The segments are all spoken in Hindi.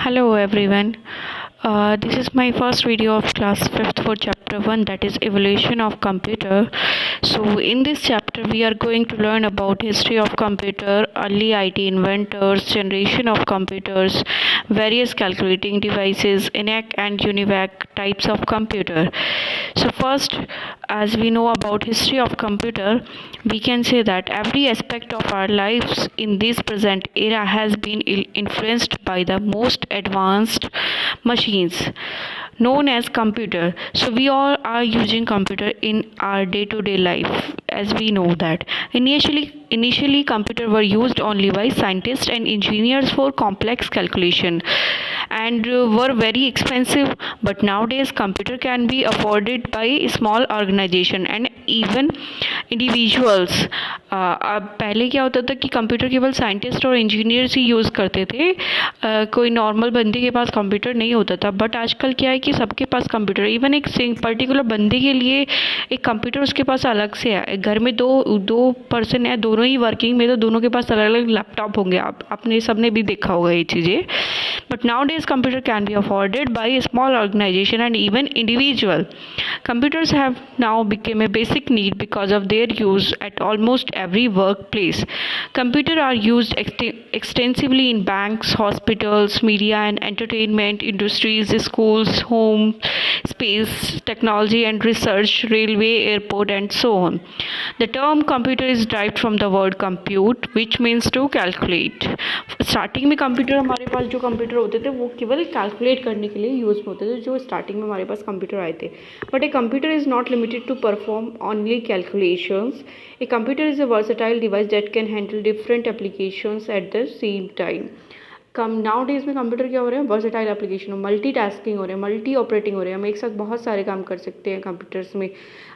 Hello everyone. This is my first video of class 5th for chapter 1, that is evolution of computer. So in this chapter we are going to learn about history of computer, early IT inventors, generation of computers, various calculating devices, ENIAC and UNIVAC types of computer. So first, as we know about history of computer, we can say that every aspect of our lives in this present era has been influenced by the most advanced machines known as computer. So we all are using computer in our day-to-day life, as we know that initially computer were used only by scientists and engineers for complex calculation and were very expensive, but nowadays computer can be afforded by small organization and even individuals. अब पहले क्या होता था कि कंप्यूटर केवल साइंटिस्ट और इंजीनियर्स ही यूज़ करते थे, कोई नॉर्मल बंदे के पास कंप्यूटर नहीं होता था। बट आजकल क्या है कि सबके पास कंप्यूटर, इवन एक पर्टिकुलर बंदे के लिए एक कंप्यूटर उसके पास अलग से है। घर में दो पर्सन है, दोनों ही वर्किंग में, तो दोनों के पास अलग अलग लैपटॉप होंगे। आपने सबने भी देखा होगा ये चीज़ें। But now days computer can be afforded by a small organization and even individual. Computers have now become a basic need because of their use at almost every workplace. Computers are used extensively in banks, hospitals, media and entertainment industries, schools, home, space, technology and research, railway, airport and so on. The term computer is derived from the word compute, which means to calculate. Starting में कंप्यूटर, हमारे पास जो कंप्यूटर होते थे वो केवल कैलकुलेट करने के लिए यूज़ होते थे, जो स्टार्टिंग में हमारे पास कंप्यूटर आए थे। But a computer is not limited to perform only calculations. A computer is a versatile device that can handle different applications at the same time. Now days में कंप्यूटर क्या हो रहे हैं, वर्सेटाइल एप्लीकेशन, मल्टी टास्किंग हो रहे हैं, मल्टी ऑपरेटिंग हो रहे हैं। हम एक साथ बहुत सारे काम कर सकते हैं कंप्यूटर्स में।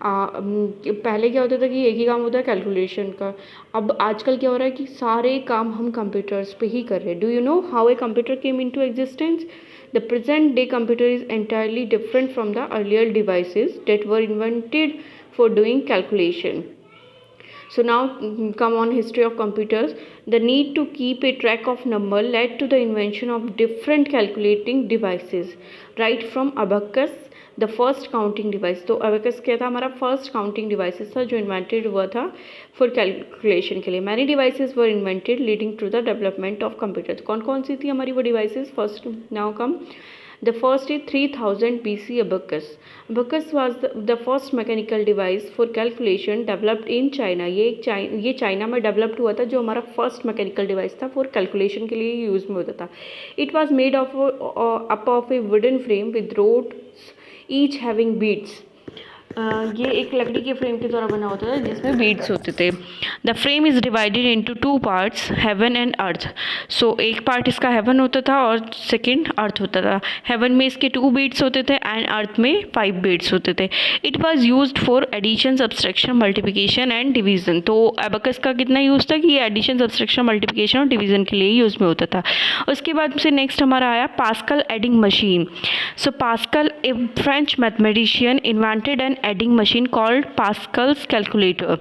पहले क्या होता था कि एक ही काम होता है कैलकुलेशन का। अब आजकल क्या हो रहा है कि सारे काम हम कंप्यूटर्स पे ही कर रहे हैं। Do you know how a computer came into existence? The present day computer is entirely different from the earlier devices that were invented for doing calculation. So now come on history of computers. The need to keep a track of number led to the invention of different calculating devices, right from abacus, the first counting device. तो abacus क्या था, हमारा फर्स्ट काउंटिंग डिवाइसेस था जो इन्वेंटेड हुआ था फॉर कैलकुलेशन के लिए। Many devices were invented leading to the development of computer. कौन कौन सी थी हमारी वो devices? First now come The first is 3000 BC abacus. Abacus was the first mechanical device for calculation developed in China. ये चाइना में डेवलप्ड हुआ था, जो हमारा फर्स्ट मैकेनिकल डिवाइस था फॉर कैलकुलेशन के लिए यूज़ में होता था। It was made up of a wooden frame with rods each having beads. ये एक लकड़ी के फ्रेम के द्वारा बना होता था जिसमें बीड्स होते थे। The frame is divided into two parts, heaven and earth. So एक पार्ट इसका हेवन होता था और सेकंड अर्थ होता था। हेवन में इसके 2 बीड्स होते थे एंड अर्थ में 5 बीड्स होते थे। It was used for addition, subtraction, multiplication and division. तो एबेकस का कितना यूज़ था कि ये एडिशन, सब्सट्रैक्शन, मल्टीप्लिकेशन और डिवीजन के लिए यूज़ में होता था। उसके बाद से नेक्स्ट हमारा आया Pascal adding machine. So Pascal a French mathematician invented an adding machine called Pascal's calculator.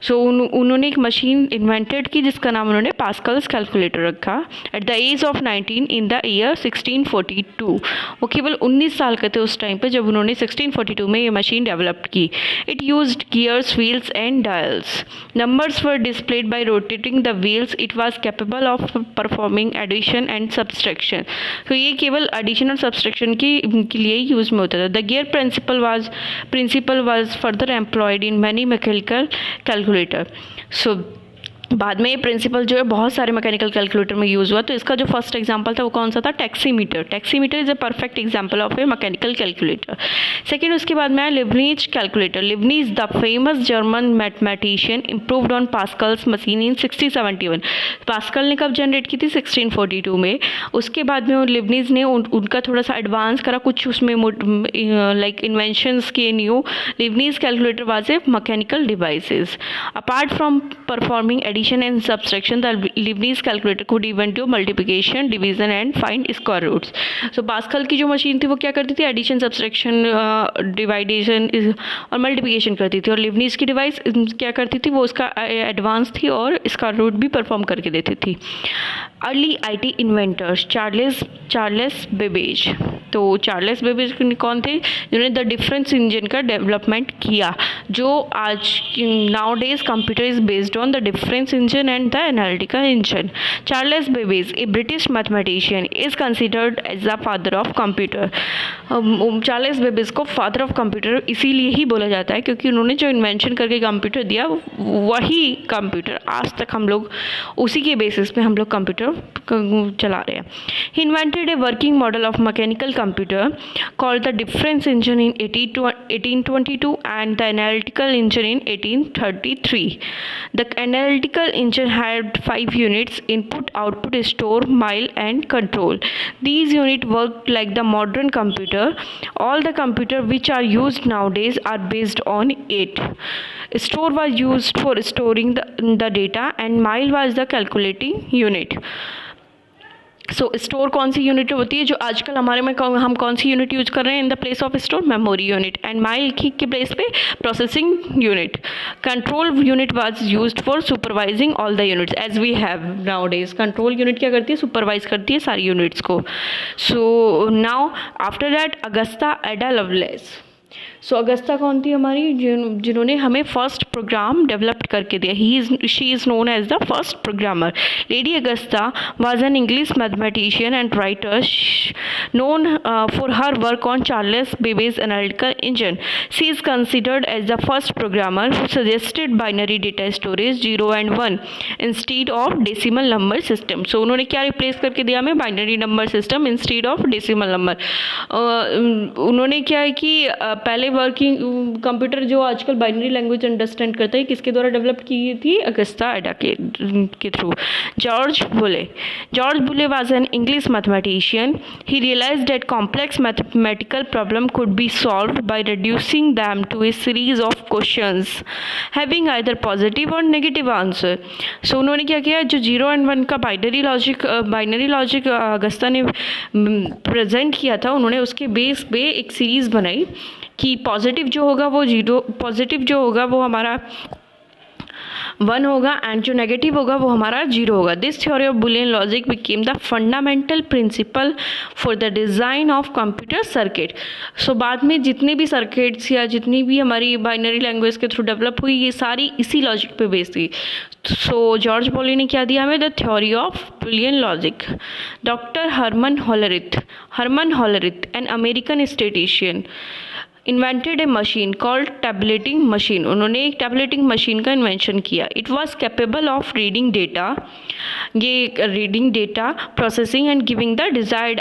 So उन्होंने एक मशीन इन्वेंटेड की जिसका नाम उन्होंने पास्कल्स कैलकुलेटर रखा। At the age of 19 in the year 1642। वो केवल 19 साल के थे उस टाइम पे जब उन्होंने 1642 में ये मशीन डेवलप की। It used gears, wheels and dials. Numbers were displayed by rotating the wheels. It was capable of performing addition and subtraction. तो ये केवल एडिशन और सब्सट्रैक्शन के लिए यूज़ में होता था। The gear principle was further employed in many mechanical calculator. So बाद में ये प्रिंसिपल जो है बहुत सारे मैकेनिकल कैलकुलेटर में यूज़ हुआ। तो इसका जो फर्स्ट एग्जांपल था वो कौन सा था? Taximeter. Taximeter is a perfect example of a mechanical calculator. Second उसके बाद में आया Leibniz calculator. Leibniz the famous German mathematician improved on Pascal's machine in 1671। Pascal ने कब जनरेट की थी? 1642 में। उसके बाद में लिबनीज ने उनका थोड़ा सा एडवांस करा, कुछ उसमें लाइक इन्वेंशंस के new. Leibniz calculator was a mechanical devices. Apart from performing addition and subtraction, the Leibniz calculator could even do multiplication, division and find square roots. So pascal की जो मशीन थी वो क्या करती थी, एडिशन, सब्सट्रैक्शन, डिवाइडेशन और मल्टीप्लिकेशन करती थी, और लिवनीज की डिवाइस क्या करती थी, वो उसका एडवांस थी और इसका रूट भी परफॉर्म करके देती थी. Early IT inventors, Charles Babbage. तो चार्लेस बेबेज कौन थे, जिन्होंने द डिफरेंस इंजन का डेवलपमेंट किया, जो आज now days computer is based on the difference engine and the analytical engine. Charles Babbage, a British mathematician, is considered as the father of computer. Charles Babbage को फादर ऑफ कंप्यूटर इसीलिए ही बोला जाता है क्योंकि उन्होंने जो इन्वेंशन करके कंप्यूटर दिया वही कंप्यूटर आज तक हम लोग उसी के बेसिस पे हम लोग कंप्यूटर चला रहे हैं. He invented a working model of mechanical computer called the difference engine in 1822 and the analytical engine in 1833. The analytical engine had 5 units: input, output, store, mile and control. These units worked like the modern computer. All the computers which are used nowadays are based on it. Store was used for storing the data and mile was the calculating unit. So store कौन सी यूनिट होती है, जो आजकल हमारे में हम कौन सी यूनिट यूज कर रहे हैं in the place of store, memory unit. And mile के प्लेस पे processing unit. Control unit was used for supervising all the units as we have now days. Control unit क्या करती है, सुपरवाइज करती है सारी यूनिट्स को. So now after that Augusta Ada Lovelace. So Augusta कौन थी हमारी, जिन्होंने हमें फर्स्ट प्रोग्राम डेवलप करके दिया. She is known as the first programmer. Lady Augusta was an English mathematician and writer known for her work on Charles Babbage's analytical engine. She is considered as the first programmer who suggested binary data storage 0 and 1 instead of decimal number system. So उन्होंने क्या रिप्लेस करके दिया हमें, binary number system instead of decimal number. उन्होंने क्या है कि पहले वर्किंग कंप्यूटर जो आजकल बाइनरी लैंग्वेज अंडरस्टैंड करता है किसके द्वारा डेवलप की थी, अगस्ता एडा के थ्रू. जॉर्ज बुले was an English mathematician. He realized that complex mathematical problem could be solved by reducing them to a series of questions having either positive or negative answer. So उन्होंने क्या किया, जो 0 and 1 का बाइनरी लॉजिक अगस्ता ने प्रेजेंट किया था, उन्होंने उसके बेस पे एक सीरीज़ बनाई कि पॉजिटिव जो होगा वो 0, पॉजिटिव जो होगा वो हमारा 1 होगा एंड जो नेगेटिव होगा वो हमारा 0 होगा. This theory of Boolean logic became the fundamental principle for the design of computer circuit. So बाद में जितने भी सर्किट्स या जितनी भी हमारी बाइनरी लैंग्वेज के थ्रू डेवलप हुई, ये सारी इसी लॉजिक पे बेस्ड थी. सो जॉर्ज बुले ने क्या दिया हमें, the theory of Boolean logic. Doctor Herman Hollerith an American statistician invented a machine called tabulating machine. उन्होंने एक टैबलेटिंग मशीन का इन्वेंशन किया. It was capable of reading data, ये reading data, processing and giving the desired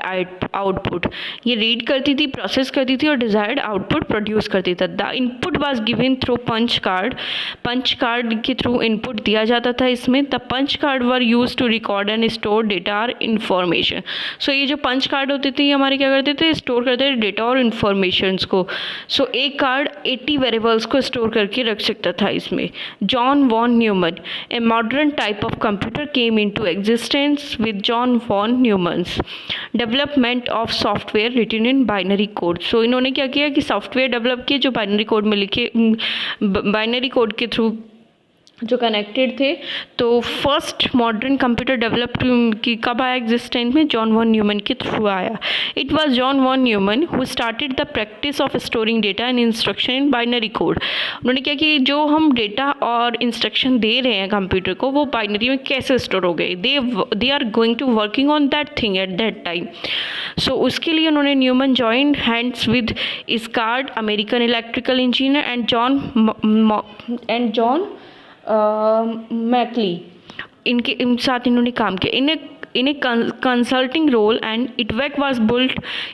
output. ये रीड करती थी, प्रोसेस करती थी और डिज़ायर्ड आउटपुट प्रोड्यूस करती थी. The input was given through punch card के थ्रू इनपुट दिया जाता था इसमें. The punch card were use to record and store data और इन्फॉर्मेशन. सो ये जो पंच कार्ड होते थे ये हमारे क्या करते थे, स्टोर करते थे डेटा और इन्फॉर्मेशंस को. सो एक कार्ड 80 वेरिएबल्स को स्टोर करके रख सकता था इसमें. John von Neumann, a modern type of computer came into existence with John von Neumann's development of software written in binary code. So इन्होंने क्या किया कि सॉफ्टवेयर डेवलप किए जो बाइनरी कोड में लिखे, बाइनरी कोड के थ्रू जो कनेक्टेड थे. तो फर्स्ट मॉडर्न कंप्यूटर डेवलप की कब आया एग्जिस्टेंस में, जॉन वॉन न्यूमन के थ्रू आया. It was John von Neumann who started the practice of storing data and instruction in binary code. उन्होंने क्या कि जो हम डेटा और इंस्ट्रक्शन दे रहे हैं कंप्यूटर को वो बाइनरी में कैसे स्टोर हो गए, they are going to working on that thing at that time. So उसके लिए उन्होंने Neumann joined hands with Eckert, American electrical engineer, and John Mauchly. इनके साथ इन्होंने काम किया. in a consulting role, and ITVAC was built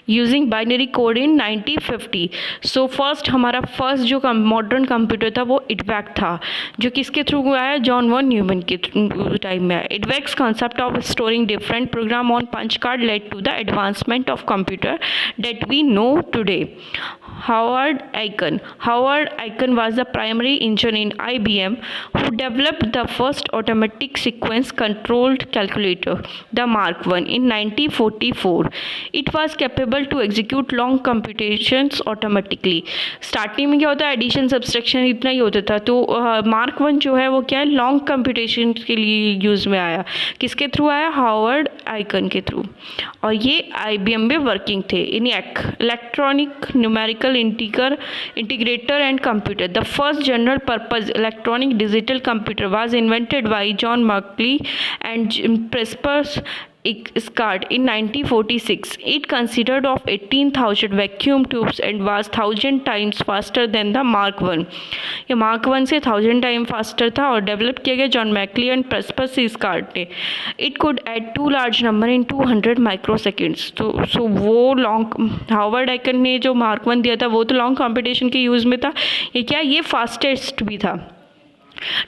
using binary code in 1950. So first हमारा फर्स्ट जो मॉडर्न कंप्यूटर था वो ITVAC था, जो किसके थ्रू आया, जॉन वन न्यूमैन के टाइम में आया. ITVAC's concept of storing different program on punch card led to the advancement of computer that we know today. Howard Aiken was the primary engineer in IBM who developed the first automatic sequence controlled calculator, the Mark I, in 1944. It was capable to execute long computations automatically. Starting में क्या होता है, एडिशन सब्सट्रैक्शन इतना ही होता था. तो मार्क वन जो है वो क्या है, लॉन्ग कंप्यूटेशन के लिए यूज़ में आया. किसके थ्रू आया, हावर्ड आइकन के थ्रू. और ये IBM में वर्किंग थे. ENIAC, electronic numerical integrator and computer, the first general purpose electronic digital computer, was invented by John Markley and Presper Iskard in 1946. It consisted of 18,000 vacuum tubes and was 1,000 times faster than the Mark I. ये Mark I से 1,000 टाइम फास्टर था और डेवलप किया गया जॉन मैकली एंड प्रेस्पर इस्कार्ड ने. It could add to large number in 200 microseconds. तो सो वो लॉन्ग, हावर्ड आइकन ने जो Mark I दिया था वो तो लॉन्ग कंप्यूटेशन के यूज़ में था. ये क्या, ये फास्टेस्ट भी था.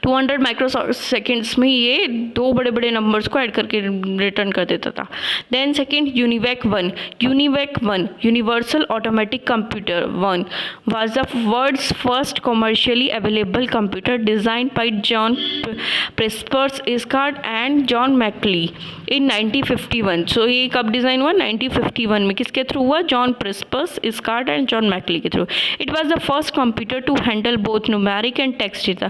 200 माइक्रोसेकेंड्स में ये दो बड़े बड़े नंबर्स को ऐड करके रिटर्न कर देता था. Then second, UNIVAC one universal automatic computer one was the world's first commercially available computer design by John Presper Eckert and John Mauchly in 1951. So ये कब डिज़ाइन हुआ, 1951 में. किसके थ्रू हुआ, John Presper Eckert and John Mauchly के through. It was the first computer to handle both numeric and text data.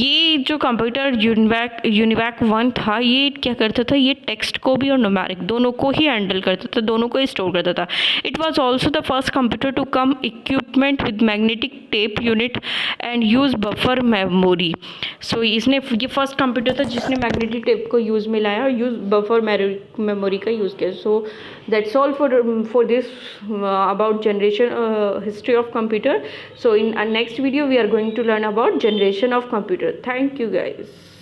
ये जो कंप्यूटर यूनिवैक वन था, ये क्या करता था, ये टेक्स्ट को भी और न्यूमेरिक दोनों को ही हैंडल करता था, दोनों को ही स्टोर करता था. It was also the first computer to come equipment with magnetic tape unit and use buffer memory. So इसने ये फर्स्ट कंप्यूटर था जिसने मैग्नेटिक टेप को यूज़ में लाया और यूज बफर मेमोरी का यूज़ किया. So that's all for this about generation history of computer. So in our next video we are going to learn about generation of computer. Thank you guys.